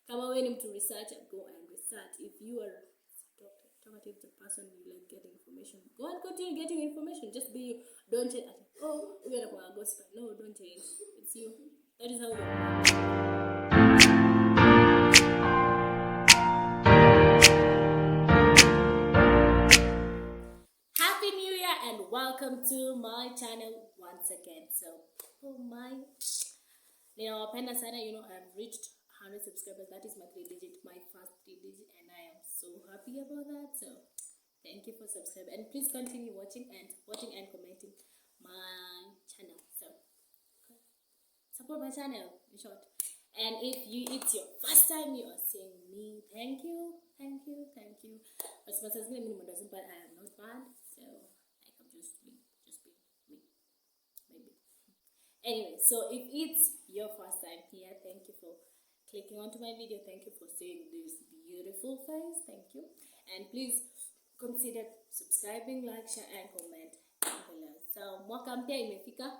Kama wewe ni mtu researcher, go and research. If you are talkative person, you like getting information, go and continue getting information. Just be you. Don't change. Oh, we're gonna go gossip. No, don't change. It's you. That is how you Happy New Year and welcome to my channel once again. So, ninawapenda sana. I've reached 100 subscribers. That is my first 3 digit, and I am so happy about that. So thank you for subscribing, and please continue watching and commenting my channel. So support my channel in short. And if it's your first time you are seeing me, thank you. As much as me doesn't, but I am not bad. So I can just be me, maybe. Anyway, so if it's your first time here, thank you for clicking onto my video. Thank you for seeing this beautiful face. Thank you. And please consider subscribing, like, share, and comment below. So mwaka mpya imefika.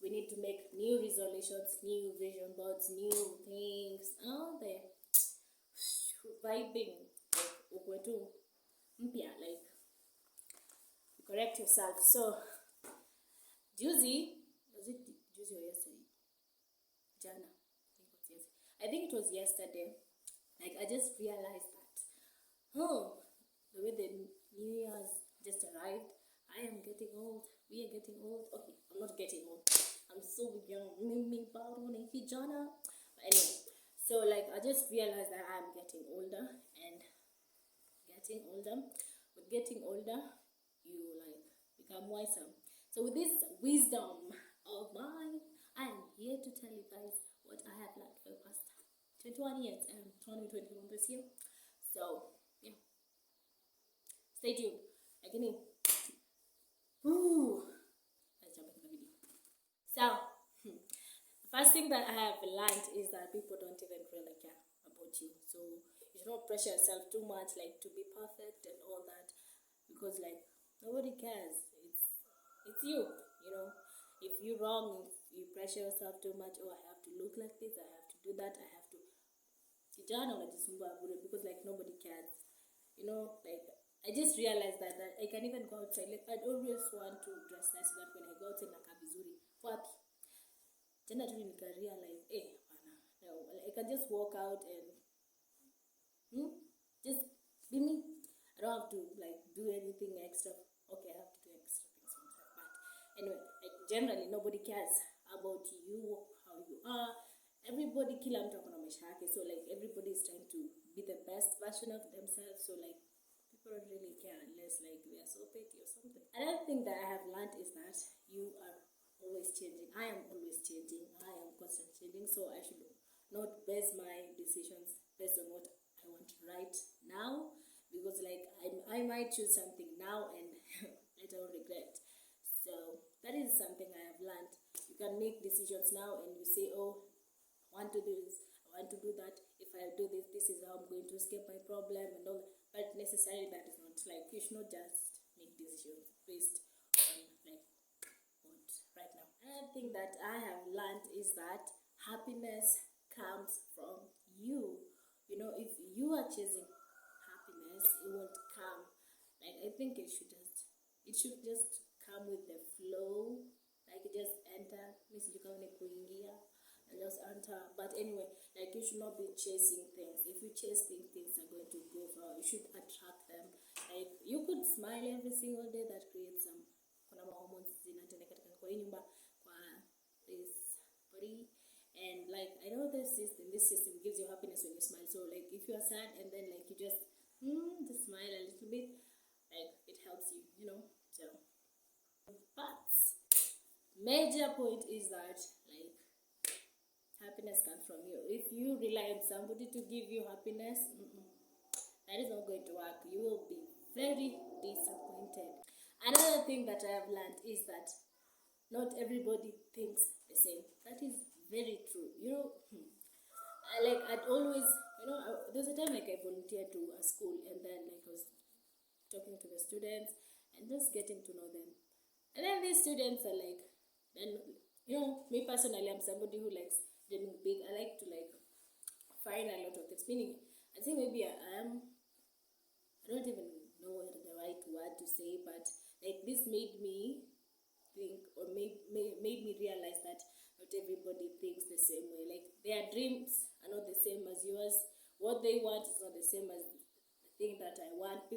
We need to make new resolutions, new vision boards, new things. Oh, the vibing, ukwetu mpya, like correct yourself. So juzi, was it juzi or yesterday? Jana. I think it was yesterday. Like, I just realized that, the way the New Year's just arrived, I am getting old. We are getting old. Okay, I'm not getting old. I'm so young. But anyway, so like, I just realized that I'm getting older and getting older. With getting older, you like become wiser. So with this wisdom of mine, I am here to tell you guys what I have learned for the past 21 years, and I'm turning 21 this year. So yeah, stay tuned. Let's jump into the video. So the first thing that I have learned is that people don't even really care about you. So you should not pressure yourself too much, like to be perfect and all that, because like nobody cares. It's you. If you're wrong, if you pressure yourself too much, I have to look like this, I have to do that, I have to because like nobody cares. Like I just realized that I can even go outside. Like I'd always want to dress nice, so that when I go outside nakaa vizuri. Wapi? Tena tu realize, no, I can just walk out and just be me. I don't have to like do anything extra. Okay, I have to do extra things sometimes, but anyway, like generally nobody cares about you, how you are. Everybody kila mtu akona maisha yake, so like everybody is trying to be the best version of themselves. So like people don't really care unless like they are so petty or something. Another thing that I have learned is that you are always changing. I am always changing. I am constantly changing. So I should not base my decisions based on what I want right now, because like I might choose something now and later on regret. So that is something I have learned. You can make decisions now and you say, oh, I want to do this, I want to do that. If I do this, this is how I'm going to escape my problem and all. But necessarily that is not like, you should not just make decisions based on like what right now. Another thing that I have learned is that happiness comes from you. If you are chasing happiness, it won't come. Like I think it should just come with the flow. Like just enter. And just enter. But anyway, like you should not be chasing things. If you chase things are going to go far. You should attract them. Like you could smile every single day. That creates some hormones zinatendeka kwa nyumba kwa this body. And like I know this system gives you happiness when you smile. So like if you are sad and then like you just smile a little bit, like it helps you, So but major point is that like happiness comes from you. If you rely on somebody to give you happiness, that is not going to work. You will be very disappointed. Another thing that I have learned is that not everybody thinks the same. That is very true. Like I'd always, there's a time like I volunteered to a school, and then like I was talking to the students and just getting to know them. And then these students are like, then me personally, I'm somebody who likes dreaming big. I like to like find a lot of things. Meaning, I think maybe I don't even know the right word to say, but like this made me think, or made me realize that not everybody thinks the same way. Like their dreams are not the same as yours. What they want is not the same as the thing that I want.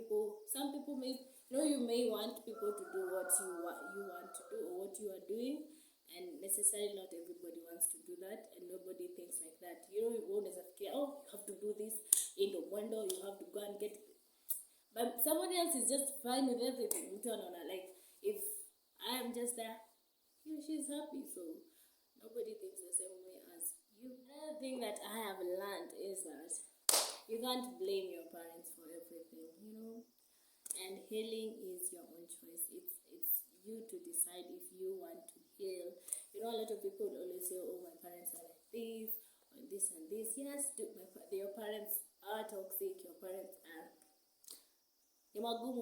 Some people may, you may want people to do what you want to do, or what you are doing, and necessarily not everybody wants to do that, and nobody thinks like that. You won't necessarily care, oh, you have to do this in the window, you have to go and get. But somebody else is just fine with everything. Like if I am just there, she's happy, so nobody thinks the same way as you. Another thing that I have learned is that you can't blame your parents for everything, and healing is your own choice. It's you to decide if you want to heal. A lot of people always say, oh, my parents are like this, or this and this. Yes, your parents are toxic, your parents are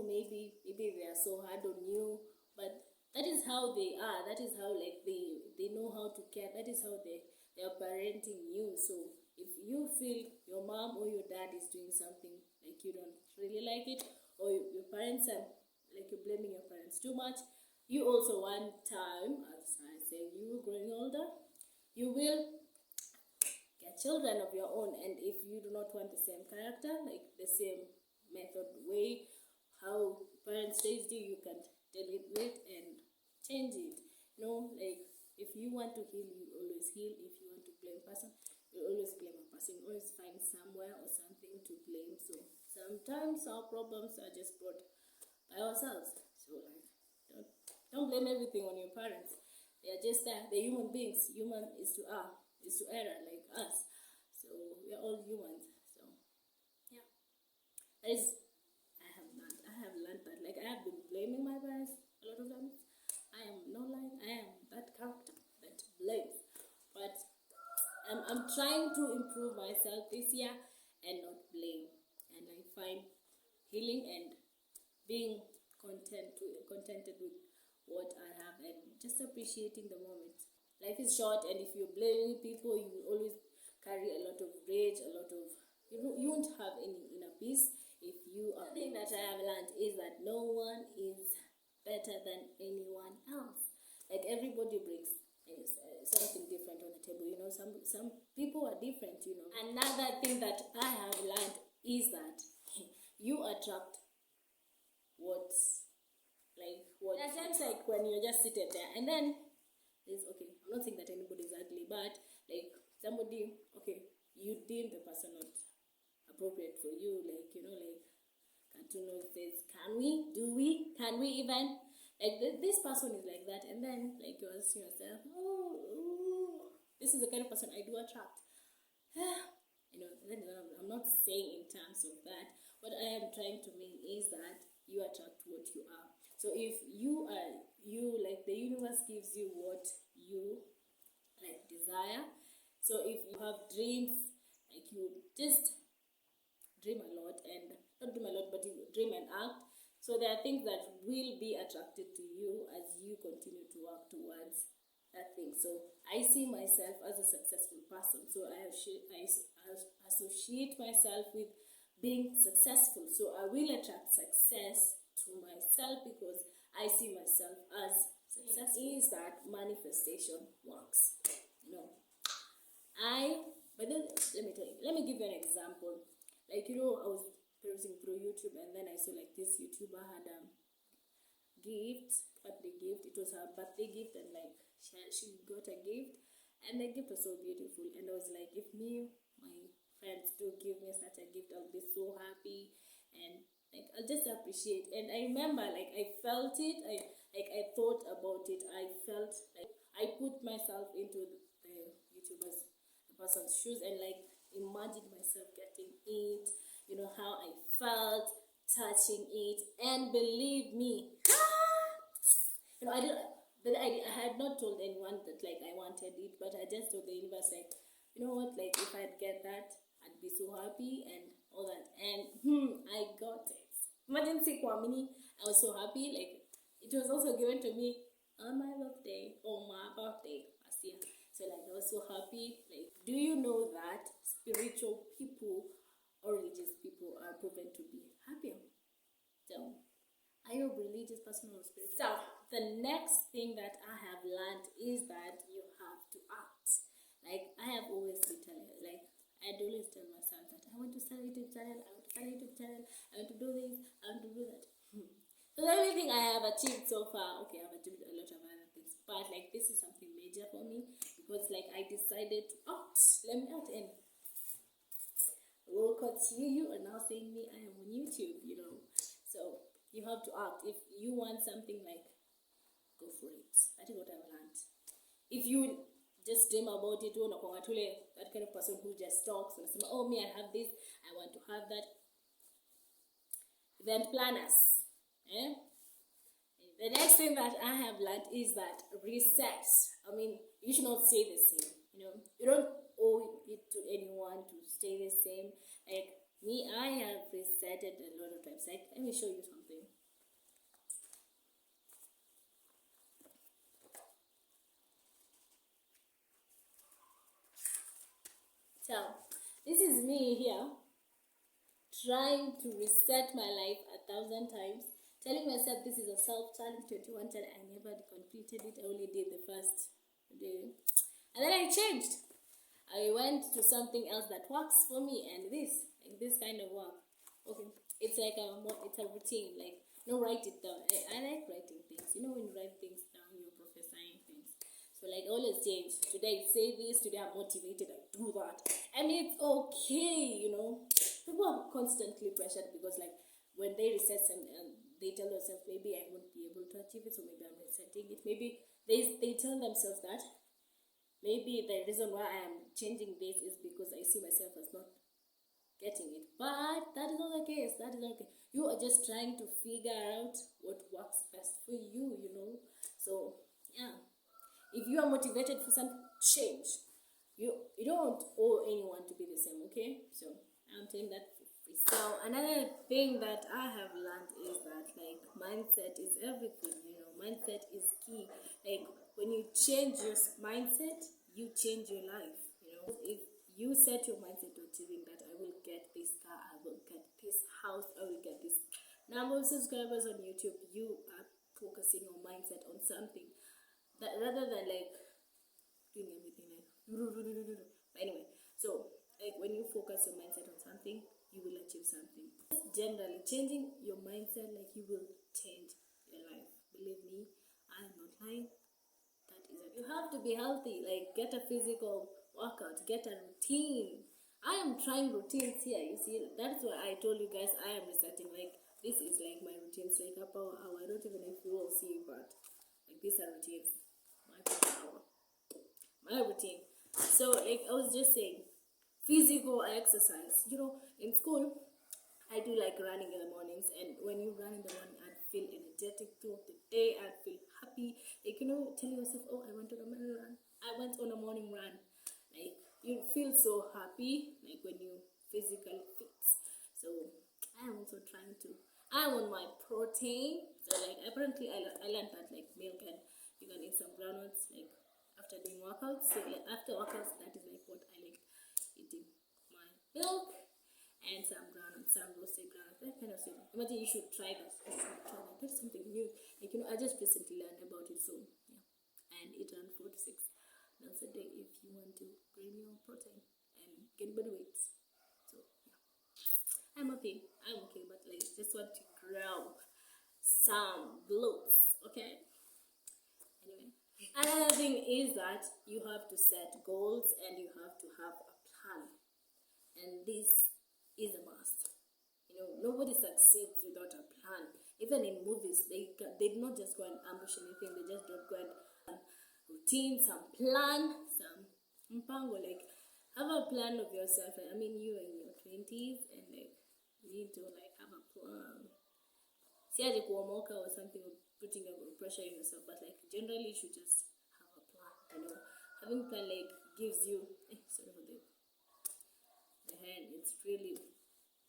maybe they are so hard on you, but that is how they are. That is how like they know how to care. That is how they are parenting you. So if you feel your mom or your dad is doing something like you don't really like it, or your parents are like you're blaming your parents too much, you also one time, as I say, you growing older, you will get children of your own, and if you do not want the same character, like the same method, way how parents raised you, you can delete it and change it. Like if you want to heal, you always heal. If you want to blame a person, you always blame a person. You always find somewhere or something to blame. So sometimes our problems are just brought by ourselves. So like don't blame everything on your parents. They are just there. They're human beings. Human is to err, like us. So we are all humans. So yeah, that is. I have learned that. Like I have been blaming my parents a lot of times. I am not lying. I am that character that blames. But I'm trying to improve myself this year and not blame. And I find healing and being contented with what I have, and just appreciating the moment. Life is short, and if you're blaming people, you will always carry a lot of rage, you won't have any inner peace. If you are, the thing that I have learned is that no one is better than anyone else. Like everybody brings something different on the table. Some people are different. Another thing that I have learned is that you attract what. There are times like when you're just seated there, and then okay. I'm not saying that anybody is ugly, but like somebody, okay, you deem the person not appropriate for you, like cartoon says, can we even, like this person is like that, and then like you're asking yourself, oh, this is the kind of person I do attract. I'm not saying in terms of that. What I am trying to mean is that you attract what you are. So if you like the universe gives you what you like desire. So if you have dreams, like you just dream a lot, and not dream a lot, but you dream and act. So there are things that will be attracted to you as you continue to work towards that thing. So I see myself as a successful person. So I associate myself with being successful. So I will attract success to myself because I see myself as successful. Is that manifestation works? But then let me give you an example. Like, I was perusing through YouTube, and then I saw like this YouTuber had a birthday gift. It was her birthday gift, and like she got a gift, and the gift was so beautiful. And I was like, if my friends do give me such a gift, I'll be so happy, and like I'll just appreciate. And I remember like I felt it. I thought about it. I felt like I put myself into the person's shoes, and like imagined myself getting it, how I felt touching it, and believe me, I had not told anyone that like I wanted it, but I just told the universe like, what, like if I'd get that, I'd be so happy and all that, and I got it. Imagine Sikwamini, I was so happy. Like it was also given to me on my birthday last year. So like I was so happy. Like, do you know that spiritual people or religious people are proven to be happier? So are you a religious person or spiritual? So the next thing that I have learned is that you have to act. Like I have always been telling, like I'd always tell myself that I want to start a YouTube channel, I want to start a YouTube channel, I want to do this, I want to do that. So the only thing I have achieved so far, okay, I've achieved a lot of other things, but like this is something major for me because like I decided to act. Let me act and will continue you are now saying me I am on YouTube, you know. So you have to act. If you want something, like go for it. That is what I've learned. If you just dream about it, that kind of person who just talks and say, oh me, I have this, I want to have that. Event planners. The next thing that I have learned is that reset. I mean, you should not stay the same. You know, you don't owe it to anyone to stay the same. Like me, I have resetted a lot of times. Like, let me show you something. So, this is me here trying to reset my life 1,000 times, telling myself this is a self-challenge, 21 challenge. I never completed it. I only did the first day. And then I changed. I went to something else that works for me, and this kind of work. Okay, it's like it's a routine. Like, no, write it down. I like writing things. You know, when you write things down, you're prophesying things. So like, always change. Today I say this. Today I'm motivated. I do that, and it's okay. You know, people are constantly pressured because like when they reset something, they tell themselves maybe I won't be able to achieve it, so maybe I'm resetting it. Maybe they tell themselves that. Maybe the reason why I am changing this is because I see myself as not getting it. But that is not the case. That is not okay. You are just trying to figure out what works best for you, you know. So, yeah. If you are motivated for some change, you don't owe anyone to be the same, okay? So, I'm saying that for free. So, another thing that I have learned is that, like, mindset is everything, you know. Mindset is key. Like, when you change your mindset, you change your life, you know. If you set your mindset to achieving that, I will get this car, I will get this house, I will get this number of subscribers on YouTube, you are focusing your mindset on something that rather than like doing everything like but anyway, so like when you focus your mindset on something, you will achieve something. Generally, changing your mindset, like you will change your life. Believe me, I am not lying. That is it. You have to be healthy. Like get a physical workout, get a routine. I am trying routines here. You see, that's why I told you guys I am resetting. Like this is like my routines. Like up our hour. I don't even know if you will see, but like these are routines. My routine. So like I was just saying, physical exercise. You know, in school, I do like running in the mornings, and when you run in the morning, I'd feel energetic throughout the day. I'd feel happy. Like, you know, telling yourself, oh, I went on a morning run. I went on a morning run. Like, you feel so happy, like when you physically fit. So I'm also trying to. I'm on my protein. So like apparently I learned that like milk and you can eat some groundnuts like after doing workouts. So like after workouts, that is like what I like eating my milk and some groundnuts, some roasted groundnuts, that kind of thing. Imagine you should try that. You should try that. That's something new. Like, you know, I just recently learned about it, so yeah. And eat around 4 to 6 meals a day if you want to gain your protein and gain body weight. So yeah, I'm okay, but like just want to grow some glutes, okay? Anyway, another thing is that you have to set goals and you have to have a plan, and this is a must. You know, nobody succeeds without a plan. Even in movies, they do not just go and ambush anything. They just don't go and routine, some plan, some mpango. Like have a plan of yourself. I mean, you in your 20s, and like you need to like have a plan. See, as mocha or something, or putting a pressure on yourself, but like generally, you should just have a plan. You know, having plan like gives you. Sorry for the hand. It's really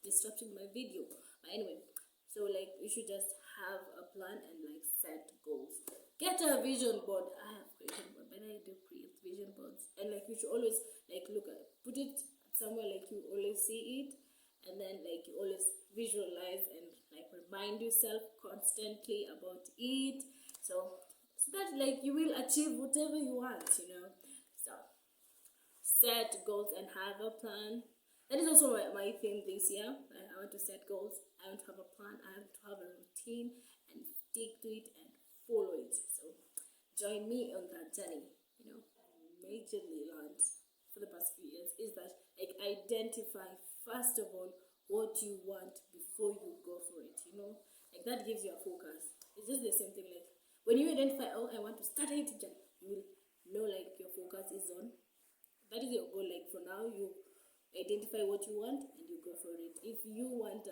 disrupting my video. But anyway, so like you should just have a plan and like set goals. Get a vision board. I have vision board, but I do create vision boards, and like you should always like look at put it somewhere like you always see it, and then like you always visualize and like remind yourself constantly about it. So that like you will achieve whatever you want, you know. So set goals and have a plan. That is also my theme this year. I want to set goals. I want to have a plan. I want to have a routine and stick to it and follow it. So join me on that journey. You know, I majorly learned for the past few years is that like identify first of all what you want before you go for it. You know, like that gives you a focus. It's just the same thing. Like when you identify, oh, I want to start a YouTube channel, you will know like your focus is on that is your goal. Like for now, you identify what you want and you go for it. If you want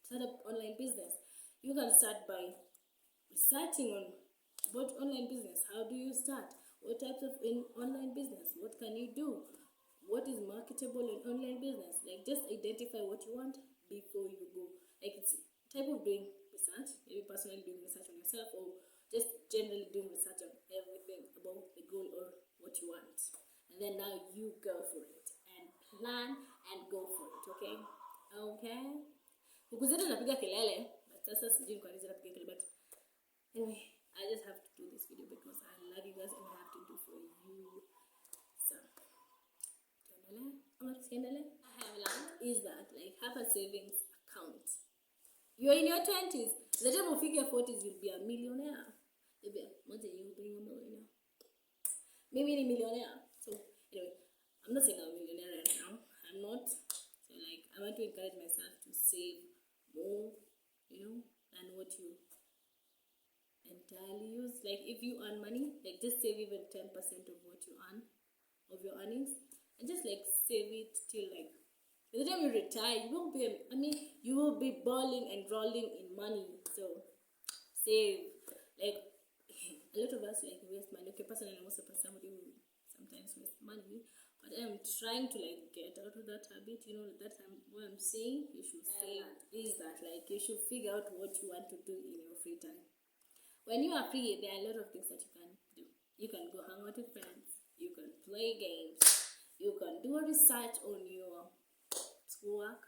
start up online business, you can start by researching on what online business. How do you start? What types of online business? What can you do? What is marketable in online business? Like just identify what you want before you go. Like it's type of doing research, maybe personally doing research on yourself or just generally doing research on everything about the goal or what you want. And then now you go for it and plan and go for it, okay? Okay? Huku zetu napiga kelele, but sasa sijui kwa nini zinapiga kelele, but anyway, I just have to do this video because I love you guys and I have to do for you. So, I have learned is that like have a savings account. You're in your 20s. The time of your 40s, you'll be a millionaire. Maybe one day you'll be a millionaire. Maybe a millionaire. So anyway, I'm not saying I'm a millionaire right now. I'm not. So like I want to encourage myself to save more, you know, than what you entirely use. Like if you earn money, like just save even 10% of what you earn, of your earnings, and just like save it till like by the time you retire, you won't be. You will be balling and rolling in money. So save. Like a lot of us like waste money. Okay, personally, I'm also somebody who sometimes waste money, but I'm trying to like get out of that habit. You know, that what I'm saying you should save is that like you should figure out what you want to do in your free time. When you are free, there are a lot of things that you can do. You can go hang out with friends. You can play games. You can do a research on your schoolwork.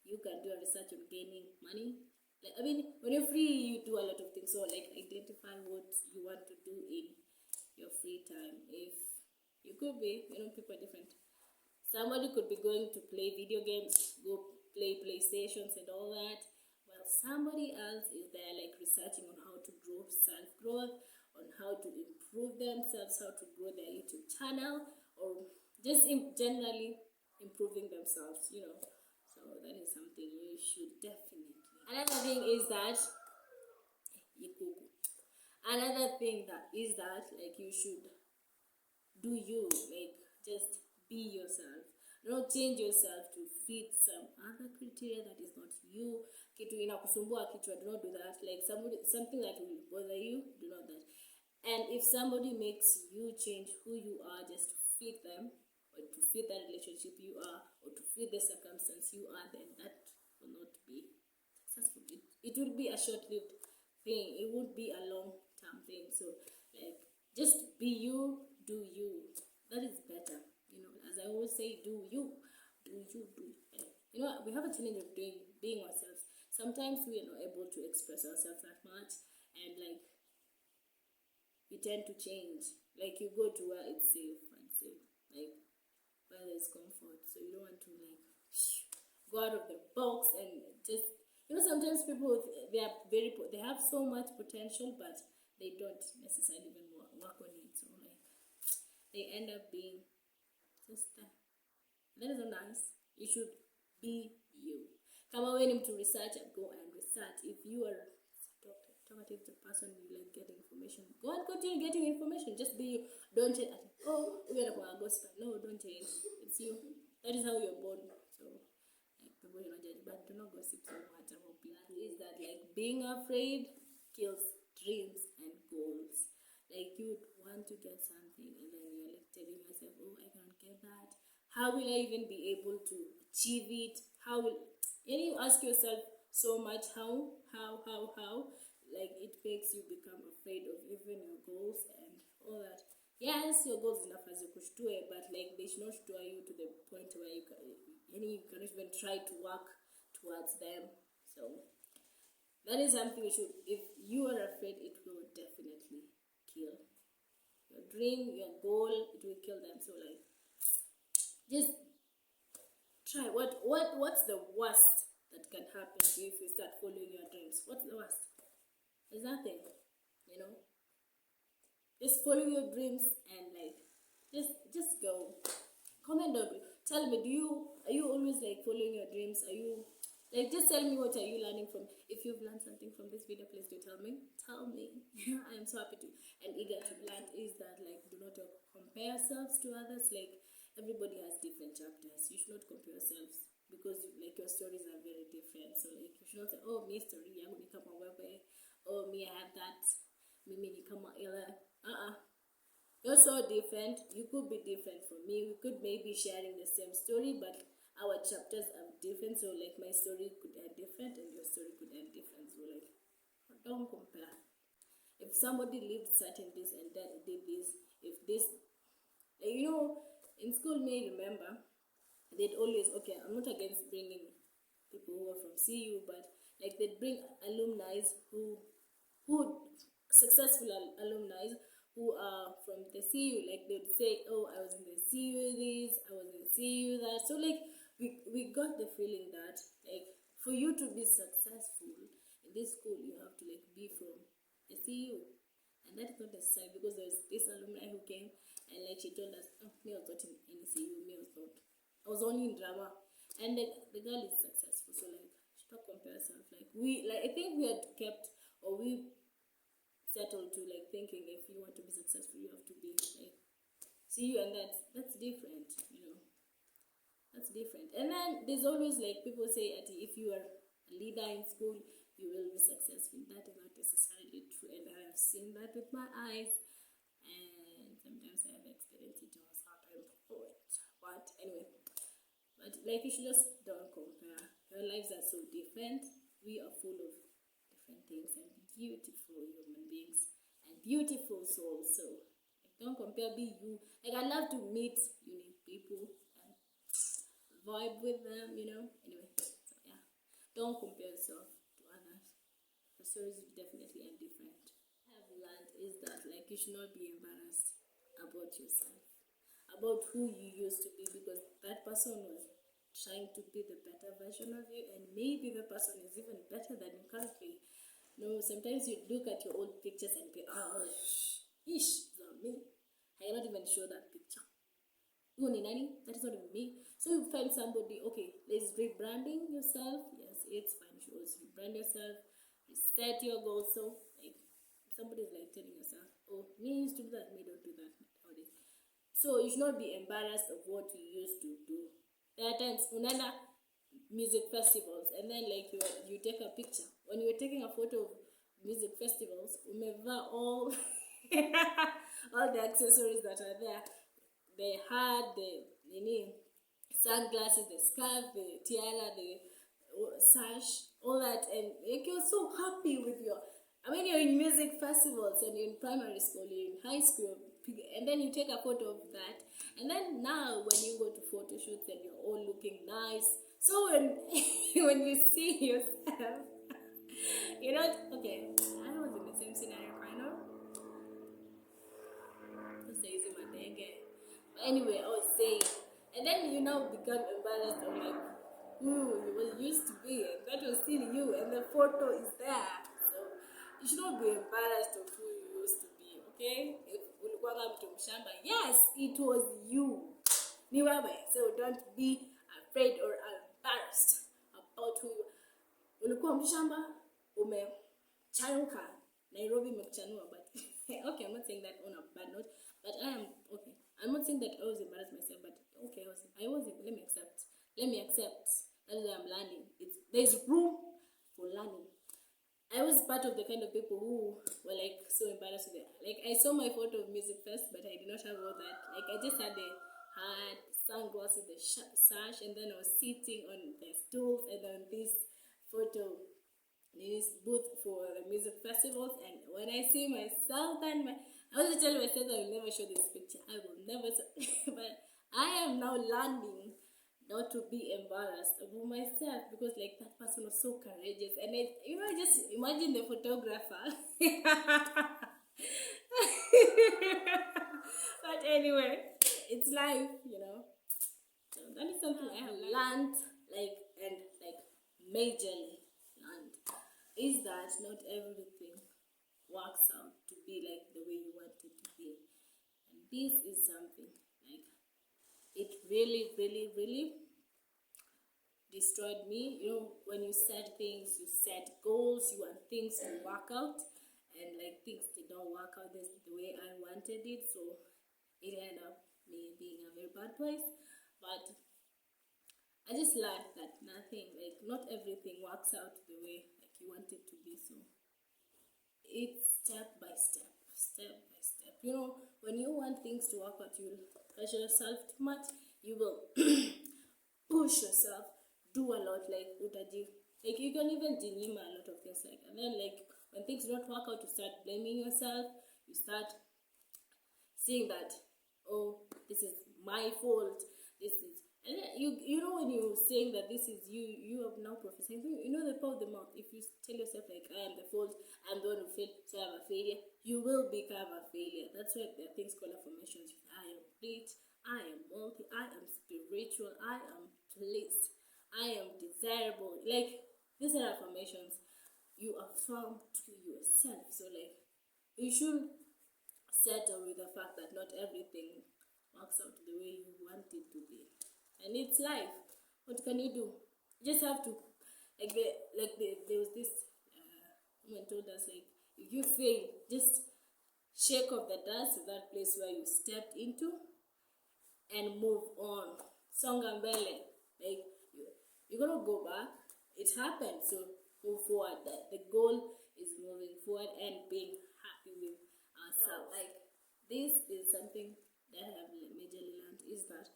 You can do a research on gaining money. Like when you're free, you do a lot of things. So like identify what you want to do in your free time. If you could be, you know, people are different. Somebody could be going to play video games, go play PlayStations and all that. While somebody else is there like researching on how to grow self-growth, on how to improve themselves, how to grow their YouTube channel, or just generally improving themselves, you know. So that is something you should definitely. Another thing is that like you should do you, like just be yourself. Don't change yourself to fit some other criteria that is not you. Kitu inakusumbua kichwa, do not do that. Like something that will bother you, do not that. And if somebody makes you change who you are just to fit them, or to fit that relationship you are, or to fit the circumstance you are, then that will not be successful. It will be a short-lived thing. It won't be a long-term thing. So like just be you, do you. That is better. You know, as I always say, do you. You know, we have a challenge of being ourselves. Sometimes we are not able to express ourselves that much, and like we tend to change. Like you go to where it's safe, like where there's comfort. So you don't want to like go out of the box and just, you know, sometimes people they have so much potential, but they don't necessarily even work on it. So like they end up being just that is not nice. You should be you. Come away to research and go and research. If you are talkative the person, you like getting information, go and continue getting information. Just be you. Don't change. Oh, we're gonna gossip. No, don't change. It's you. That is how you're born. So like people don't judge, but do not gossip so much about people. Is that like being afraid kills dreams and goals. Like you would want to get something and then you're like telling yourself, oh, I can't get that. How will I even be able to achieve it? And you ask yourself so much how? like it makes you become afraid of even your goals and all that. Yes, your goals enough as you kushtue, but like they should not stir you to the point where you cannot even try to work towards them. So that is something you should, if you are afraid, it will definitely kill your dream, your goal, it will kill them. So like just try. What's the worst that can happen to you if you start following your dreams? What's the worst? There's nothing, you know. Just follow your dreams and like just go. Comment down. Tell me, are you always like following your dreams? Are you like, just tell me, what are you learning from? If you've learned something from this video, please do tell me. Tell me. I am so happy to and eager to learn. Is that like, do not compare yourselves to others. Like everybody has different chapters. You should not compare yourselves because like your stories are very different. So like you should not say, oh, me story, I'm gonna come away. Oh, me, I have that. Me, come out. You're so different. You could be different from me. We could maybe sharing the same story, but our chapters are different. So like my story could end different and your story could end different. So like, don't compare. If somebody lived certain this and that did this, if this, like, you know, in school, may remember, they'd always, okay, I'm not against bringing people who are from CU, but like they'd bring alumni who successful alumni who are from the CU, like they'd say, oh, I was in the CU this, I was in the CU that. So like we got the feeling that like for you to be successful in this school, you have to like be from the CU. And that's not necessary because there's this alumni who came and like she told us, oh, me I was not in any CU, me I was not. I was only in drama. And the girl is successful, so like she don't compare herself. Like I think we had kept, or we settled to like thinking if you want to be successful, you have to be like see you, and that's different, you know. That's different. And then there's always like people say, if you are a leader in school, you will be successful. That is not necessarily true, and I have seen that with my eyes. And sometimes I have experienced it myself. But anyway, but like you should just don't compare. Your lives are so different. We are full of different things and beautiful human beings and beautiful souls. So like, don't compare. Be you. Like I love to meet unique people and vibe with them. You know. Anyway, so yeah, don't compare yourself to others. The stories will definitely are different. What I've learned is that like you should not be embarrassed about yourself, about who you used to be, because that person was trying to be the better version of you, and maybe the person is even better than you currently. No, sometimes you look at your old pictures and be, oh, ish, not me. I cannot even show that picture. That is not even me. So you find somebody, okay, let's rebranding yourself. Yes, it's fine. You should also rebrand yourself, reset your goals. So like somebody's like telling yourself, oh, me used to do that, me don't do that. So you should not be embarrassed of what you used to do. There are times unaenda music festivals and then like you take a picture. When you were taking a photo of music festivals, umeva all all the accessories that are there. The hat, the sunglasses, the scarf, the tiara, the sash, all that, and like you're so happy with your. I mean, you're in music festivals and you're in primary school, you're in high school, and then you take a photo of that, and then now when you go to photo shoots and you're all looking nice, so when when you see yourself, you know, okay, I was in the same scenario kind of. But anyway, I was saying, and then you now become embarrassed of like who you used to be, and that was still you, and the photo is there. So you should not be embarrassed of who you used to be, okay? If ulikuwa mtu mshamba, yes, it was you. Ni wewe. So don't be afraid or embarrassed about who you ulikuwa mshamba, umechanuka. Nairobi imekuchanua, but okay, I'm not saying that on a bad note, but I am okay. I'm not saying that I was embarrassed myself, but okay, I wasn't. Let me accept. That is why I'm learning. There's room for learning. I was part of the kind of people who were like so embarrassed with it. Like I saw my photo of music first, but I did not have all that. Like I just had the hat, sunglasses, the sash, and then I was sitting on the stools, and then this photo both for the music festivals. And when I see myself and I was tell myself I will never show this picture. I will never show, but I am now learning not to be embarrassed about myself, because like that person was so courageous, and I just imagine the photographer. But anyway, it's life. So that is something I have learned, and majorly learned, is that not everything works out to be like the way you want it to be. And this is something like, it really, really, really destroyed me. When you set things, you set goals, you want things to work out, and like things did not work out the way I wanted it, so it ended up me being a very bad place. But I just learned that not everything works out the way like you want it to be. So it's step by step, step by step. When you want things to work out, you will pressure yourself too much. You will push yourself, do a lot, like utaji. Like you can even deem a lot of things, and then when things don't work out, you start blaming yourself. You start saying that, oh, this is my fault. This is, and then when you're saying that this is you have now prophesying. The power of the mouth. If you tell yourself like, I am the fault, I'm the one who failed, so I'm a failure, you will become a failure. That's why there are things called affirmations. I am rich, I am wealthy, I am spiritual, I am blessed, I am desirable. Like, these are affirmations you affirm to yourself. So you should settle with the fact that not everything works out the way you want it to be. And it's life. What can you do? You just have to, there was this woman told us, if you fail, just shake off the dust of that place where you stepped into and move on. Songa mbele. You're gonna go back. It happened, so move forward. The goal is moving forward and being happy with ourselves. This is something that I have majorly learned, is that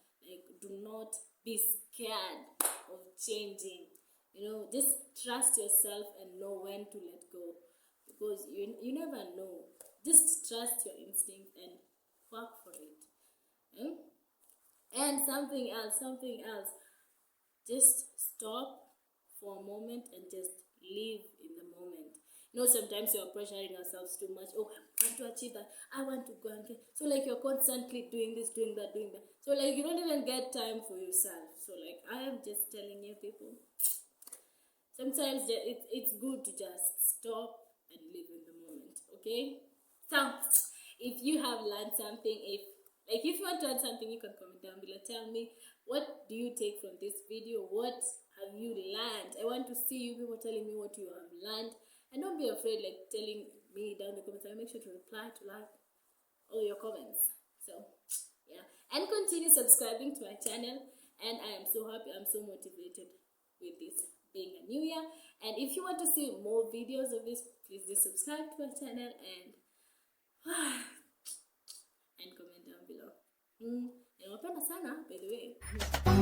do not be scared of changing. Just trust yourself and know when to let go, because you never know. Just trust your instinct and work for it. And something else, just stop for a moment and just live in the moment. Sometimes you're pressuring yourselves too much. Oh, I want to achieve that. I want to go and get. So you're constantly doing this, doing that, doing that. So you don't even get time for yourself. So I am just telling you people, sometimes it's good to just stop and live in the moment. Okay? So if you have learned something, if you want to add something, you can comment down below. Tell me, what do you take from this video? What have you learned? I want to see you people telling me what you have learned. And don't be afraid telling me down in the comments. I'll make sure to reply to all your comments. So yeah, and continue subscribing to my channel. And I am so happy, I'm so motivated with this being a new year. And if you want to see more videos of this, please just subscribe to my channel and comment down below. Nawapenda sana by the way.